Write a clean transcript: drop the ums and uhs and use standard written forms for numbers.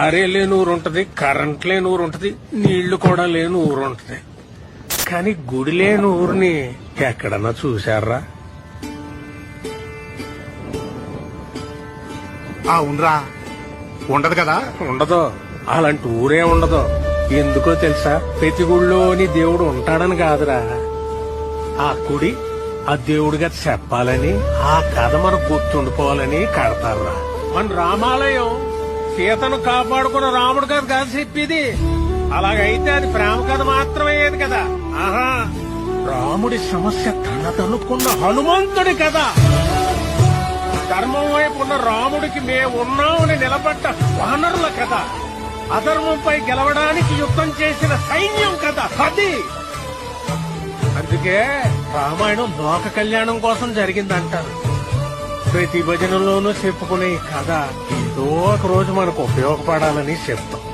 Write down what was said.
దారే లేని ఊరు ఉంటది, కరెంట్ లేని ఊరు ఉంటది, నీళ్లు కూడా లేని ఊరు ఉంటది. కానీ గుడి లేని ఊరిని ఎక్కడన్నా చూశారా? ఉండరా ఉండదు కదా. ఉండదు. అలాంటి ఊరే ఉండదు. ఎందుకో తెలుసా? ప్రతి గుడిలోని దేవుడు ఉంటాడని కాదురా, ఆ గుడి ఆ దేవుడి గత చెప్పాలని, ఆ కథ మనకు గుర్తుండిపోవాలని కడతారా. మన రామాలయం సీతను కాపాడుకున్న రాముడు కథ కాదు చెప్పేది. అలాగైతే అది ప్రేమ కథ మాత్రమయ్యేది కదా. ఆహా, రాముడి సమస్య తనదనుకున్న హనుమంతుడి కథ. ధర్మం వైపు ఉన్న రాముడికి మేమున్నామని నిలబడ్డ వానరుల కథ. అధర్మంపై గెలవడానికి యుద్ధం చేసిన సైన్యం కథ అది. అందుకే రామాయణం లోక కళ్యాణం కోసం జరిగిందంటారు. ప్రతి భజనలోనూ చెప్పుకునే ఈ కథ ఏదో ఒక రోజు మనకు ఉపయోగపడాలని చెప్తాం.